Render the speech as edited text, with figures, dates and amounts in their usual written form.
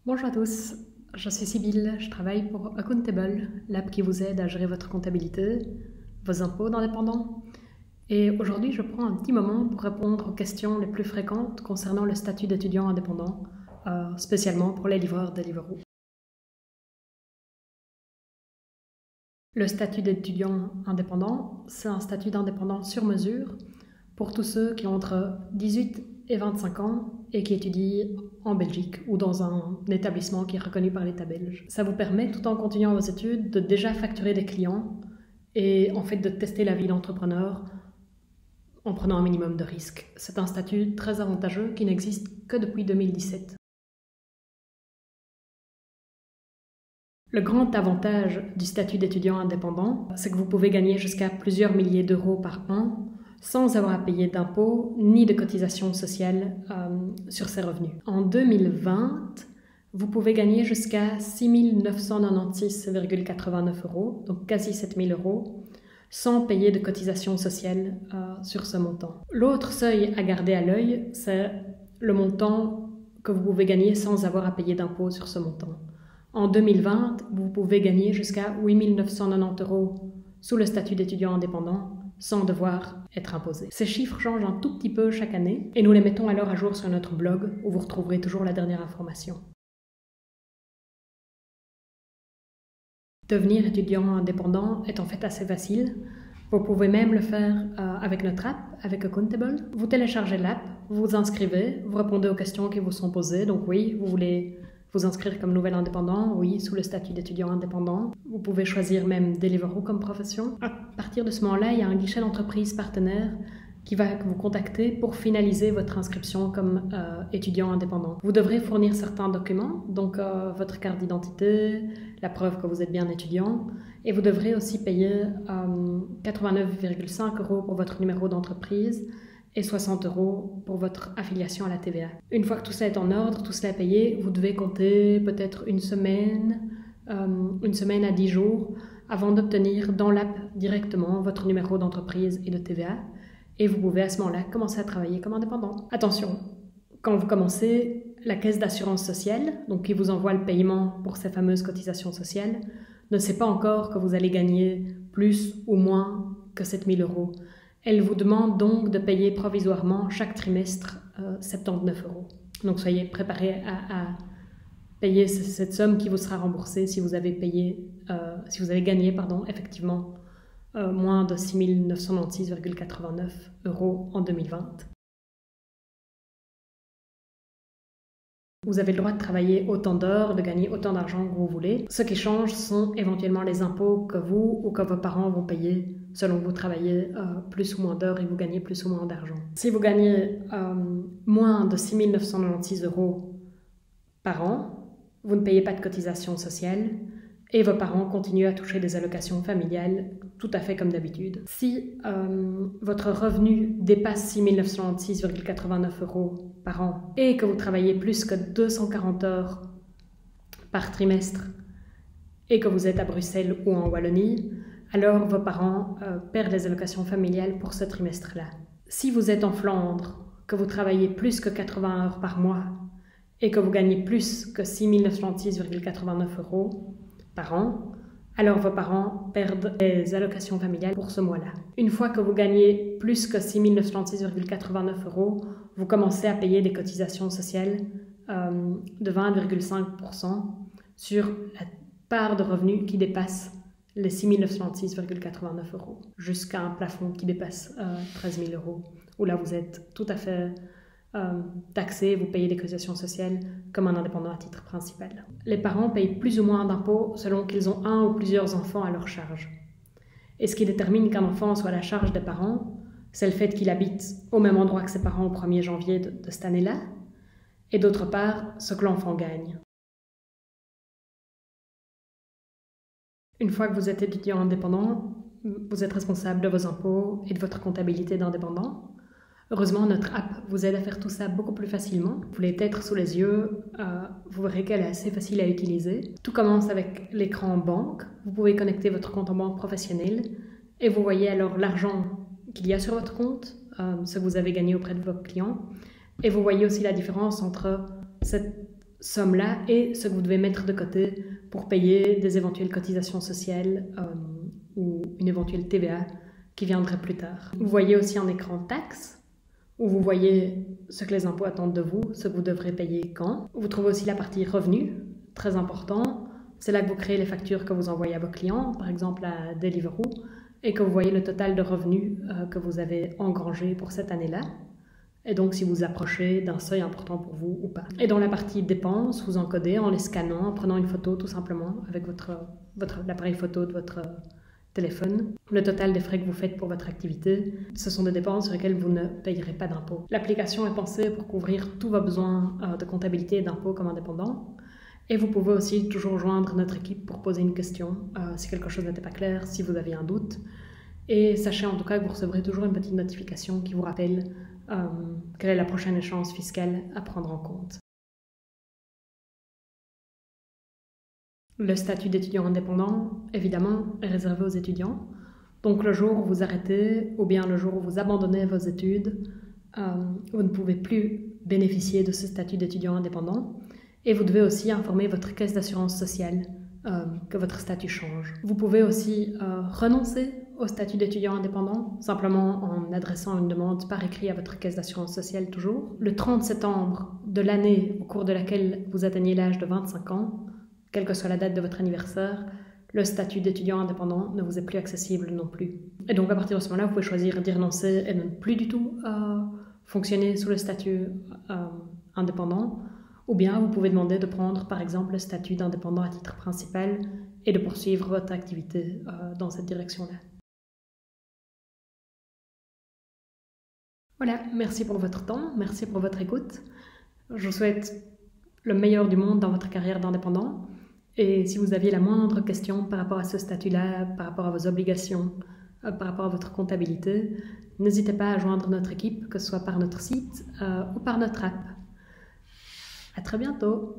Bonjour à tous, je suis Sybille, je travaille pour Accountable, l'app qui vous aide à gérer votre comptabilité, vos impôts d'indépendant. Et aujourd'hui, je prends un petit moment pour répondre aux questions les plus fréquentes concernant le statut d'étudiant indépendant, spécialement pour les livreurs Deliveroo. Le statut d'étudiant indépendant, c'est un statut d'indépendant sur mesure pour tous ceux qui ont entre 18 et 25 ans et qui étudient en Belgique ou dans un établissement qui est reconnu par l'État belge. Ça vous permet, tout en continuant vos études, de déjà facturer des clients et en fait de tester la vie d'entrepreneur en prenant un minimum de risques. C'est un statut très avantageux qui n'existe que depuis 2017. Le grand avantage du statut d'étudiant indépendant, c'est que vous pouvez gagner jusqu'à plusieurs milliers d'euros par an sans avoir à payer d'impôts ni de cotisations sociales sur ces revenus. En 2020, vous pouvez gagner jusqu'à 6 996,89 €, donc quasi 7 000 €, sans payer de cotisations sociales sur ce montant. L'autre seuil à garder à l'œil, c'est le montant que vous pouvez gagner sans avoir à payer d'impôts sur ce montant. En 2020, vous pouvez gagner jusqu'à 8 990 € sous le statut d'étudiant indépendant sans devoir être imposé. Ces chiffres changent un tout petit peu chaque année et nous les mettons alors à jour sur notre blog où vous retrouverez toujours la dernière information. Devenir étudiant indépendant est en fait assez facile. Vous pouvez même le faire avec notre app, avec Accountable. Vous téléchargez l'app, vous vous inscrivez, vous répondez aux questions qui vous sont posées. Donc oui, vous voulez vous inscrire comme nouvel indépendant, oui, sous le statut d'étudiant indépendant. Vous pouvez choisir même Deliveroo comme profession. À partir de ce moment-là, il y a un guichet d'entreprise partenaire qui va vous contacter pour finaliser votre inscription comme étudiant indépendant. Vous devrez fournir certains documents, donc votre carte d'identité, la preuve que vous êtes bien étudiant, et vous devrez aussi payer 89,5 € pour votre numéro d'entreprise et 60 € pour votre affiliation à la TVA. Une fois que tout ça est en ordre, tout cela est payé, vous devez compter peut-être une semaine à 10 jours avant d'obtenir dans l'app directement votre numéro d'entreprise et de TVA. Et vous pouvez à ce moment-là commencer à travailler comme indépendant. Attention, quand vous commencez, la caisse d'assurance sociale, donc qui vous envoie le paiement pour ces fameuses cotisations sociales, ne sait pas encore que vous allez gagner plus ou moins que 7 000 €. Elle vous demande donc de payer provisoirement chaque trimestre 79 €. Donc soyez préparés à payer cette somme qui vous sera remboursée si vous avez gagné effectivement moins de 6 996,89 € en 2020. Vous avez le droit de travailler autant d'heures, de gagner autant d'argent que vous voulez. Ce qui change sont éventuellement les impôts que vous ou que vos parents vont payer selon que vous travaillez plus ou moins d'heures et vous gagnez plus ou moins d'argent. Si vous gagnez moins de 6 996 € par an, vous ne payez pas de cotisation sociale et vos parents continuent à toucher des allocations familiales tout à fait comme d'habitude. Si votre revenu dépasse 6 996,89 € par an et que vous travaillez plus que 240 heures par trimestre et que vous êtes à Bruxelles ou en Wallonie, alors vos parents perdent les allocations familiales pour ce trimestre-là. Si vous êtes en Flandre, que vous travaillez plus que 80 heures par mois et que vous gagnez plus que 6 996,89 € par an, alors vos parents perdent les allocations familiales pour ce mois-là. Une fois que vous gagnez plus que 6 996,89 €, vous commencez à payer des cotisations sociales de 20,5% sur la part de revenus qui dépasse les 6 996,89 € jusqu'à un plafond qui dépasse 13 000 €, où là vous êtes tout à fait taxé, vous payez des cotisations sociales comme un indépendant à titre principal. Les parents payent plus ou moins d'impôts selon qu'ils ont un ou plusieurs enfants à leur charge. Et ce qui détermine qu'un enfant soit à la charge des parents, c'est le fait qu'il habite au même endroit que ses parents au 1er janvier de cette année-là, et d'autre part, ce que l'enfant gagne. Une fois que vous êtes étudiant indépendant, vous êtes responsable de vos impôts et de votre comptabilité d'indépendant. Heureusement, notre app vous aide à faire tout ça beaucoup plus facilement. Vous l'avez peut-être sous les yeux, vous verrez qu'elle est assez facile à utiliser. Tout commence avec l'écran banque. Vous pouvez connecter votre compte en banque professionnel et vous voyez alors l'argent qu'il y a sur votre compte, ce que vous avez gagné auprès de vos clients. Et vous voyez aussi la différence entre somme-là est ce que vous devez mettre de côté pour payer des éventuelles cotisations sociales ou une éventuelle TVA qui viendrait plus tard. Vous voyez aussi un écran taxes où vous voyez ce que les impôts attendent de vous, ce que vous devrez payer quand. Vous trouvez aussi la partie revenus, très important. C'est là que vous créez les factures que vous envoyez à vos clients, par exemple à Deliveroo, et que vous voyez le total de revenus que vous avez engrangé pour cette année-là. Et donc si vous approchez d'un seuil important pour vous ou pas. Et dans la partie dépenses, vous encodez en les scannant, en prenant une photo tout simplement avec l'appareil photo de votre téléphone, le total des frais que vous faites pour votre activité. Ce sont des dépenses sur lesquelles vous ne payerez pas d'impôts. L'application est pensée pour couvrir tous vos besoins de comptabilité et d'impôts comme indépendant. Et vous pouvez aussi toujours joindre notre équipe pour poser une question si quelque chose n'était pas clair, si vous aviez un doute. Et sachez en tout cas que vous recevrez toujours une petite notification qui vous rappelle quelle est la prochaine échéance fiscale à prendre en compte. Le statut d'étudiant indépendant, évidemment, est réservé aux étudiants. Donc le jour où vous arrêtez ou bien le jour où vous abandonnez vos études, vous ne pouvez plus bénéficier de ce statut d'étudiant indépendant. Et vous devez aussi informer votre caisse d'assurance sociale que votre statut change. Vous pouvez aussi renoncer au statut d'étudiant indépendant, simplement en adressant une demande par écrit à votre caisse d'assurance sociale toujours. Le 30 septembre de l'année au cours de laquelle vous atteignez l'âge de 25 ans, quelle que soit la date de votre anniversaire, le statut d'étudiant indépendant ne vous est plus accessible non plus. Et donc à partir de ce moment-là, vous pouvez choisir d'y renoncer et de ne plus du tout fonctionner sous le statut indépendant, ou bien vous pouvez demander de prendre par exemple le statut d'indépendant à titre principal et de poursuivre votre activité dans cette direction-là. Voilà, merci pour votre temps, merci pour votre écoute. Je vous souhaite le meilleur du monde dans votre carrière d'indépendant. Et si vous aviez la moindre question par rapport à ce statut-là, par rapport à vos obligations, par rapport à votre comptabilité, n'hésitez pas à joindre notre équipe, que ce soit par notre site ou par notre app. À très bientôt!